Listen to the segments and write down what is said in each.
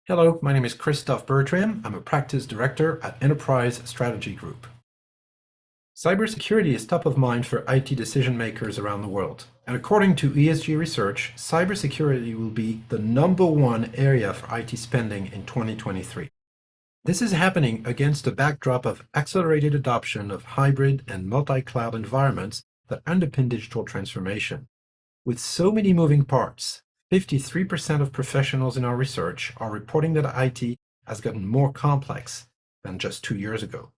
Hello, my name is Christoph Bertram. I'm a practice director at Enterprise Strategy Group. Cybersecurity is top of mind for IT decision makers around the world. And according to ESG research, cybersecurity will be the #1 area for IT spending in 2023. This is happening against a backdrop of accelerated adoption of hybrid and multi-cloud environments that underpin digital transformation. With so many moving parts, 53% of professionals in our research are reporting that IT has gotten more complex than just 2 years ago.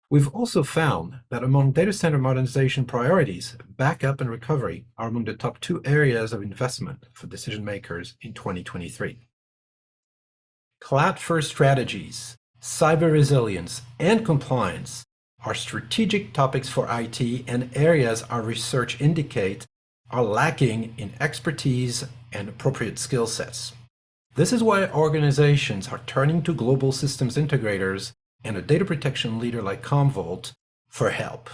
We've also found that among data center modernization priorities, backup and recovery are among the top 2 areas of investment for decision makers in 2023. Cloud-first strategies, cyber resilience, and compliance are strategic topics for IT and areas our research indicate are lacking in expertise and appropriate skill sets. This is why organizations are turning to global systems integrators and a data protection leader like Commvault for help.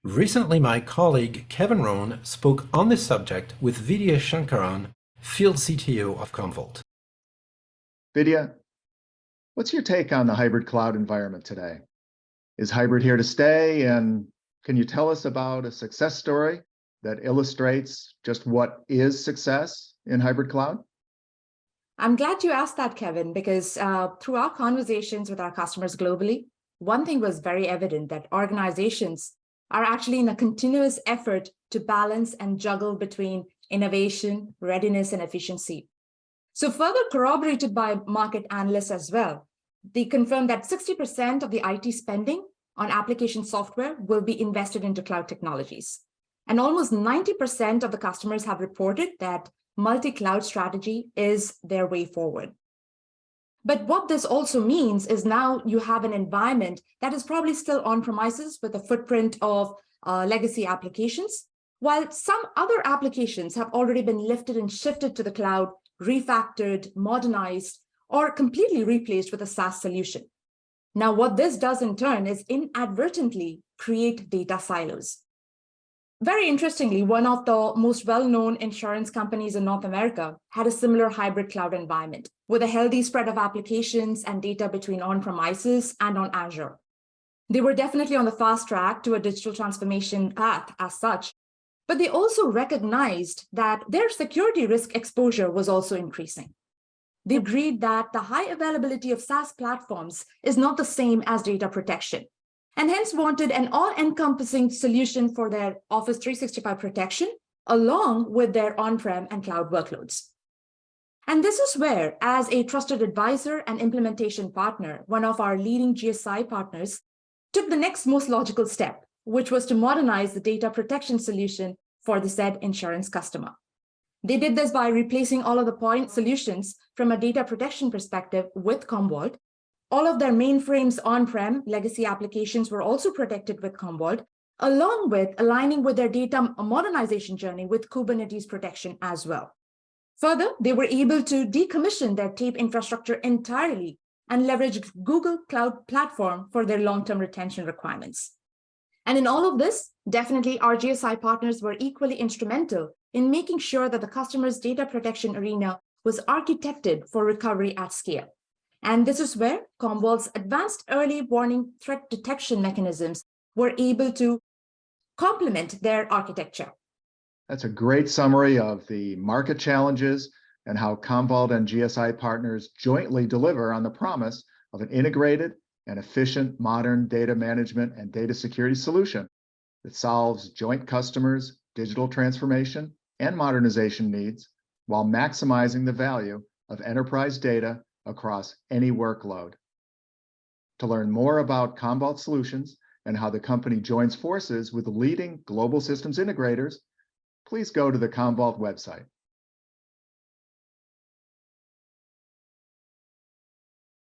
Recently, my colleague Kevin Rohn spoke on this subject with Vidya Shankaran, Field CTO of Commvault. Vidya, what's your take on the hybrid cloud environment today? Is hybrid here to stay? And can you tell us about a success story that illustrates just what is success in hybrid cloud? I'm glad you asked that, Kevin, because through our conversations with our customers globally, one thing was very evident that organizations are actually in a continuous effort to balance and juggle between innovation, readiness, and efficiency. So further corroborated by market analysts as well, they confirmed that 60% of the IT spending on application software will be invested into cloud technologies. And almost 90% of the customers have reported that multi-cloud strategy is their way forward. But what this also means is now you have an environment that is probably still on premises with a footprint of legacy applications, while some other applications have already been lifted and shifted to the cloud, refactored, modernized, or completely replaced with a SaaS solution. Now, what this does in turn is inadvertently create data silos. Very interestingly, one of the most well-known insurance companies in North America had a similar hybrid cloud environment with a healthy spread of applications and data between on-premises and on Azure. They were definitely on the fast track to a digital transformation path as such, but they also recognized that their security risk exposure was also increasing. They agreed that the high availability of SaaS platforms is not the same as data protection, and hence wanted an all-encompassing solution for their Office 365 protection, along with their on-prem and cloud workloads. And this is where, as a trusted advisor and implementation partner, one of our leading GSI partners took the next most logical step, which was to modernize the data protection solution for the said insurance customer. They did this by replacing all of the point solutions from a data protection perspective with Commvault. All of their mainframes on-prem legacy applications were also protected with Commvault, along with aligning with their data modernization journey with Kubernetes protection as well. Further, they were able to decommission their tape infrastructure entirely and leverage Google Cloud Platform for their long-term retention requirements. And in all of this, definitely our GSI partners were equally instrumental in making sure that the customer's data protection arena was architected for recovery at scale. And this is where Commvault's advanced early warning threat detection mechanisms were able to complement their architecture. That's a great summary of the market challenges and how Commvault and GSI partners jointly deliver on the promise of an integrated and efficient modern data management and data security solution that solves joint customers' digital transformation and modernization needs while maximizing the value of enterprise data across any workload. To learn more about Commvault solutions and how the company joins forces with leading global systems integrators, please go to the Commvault website.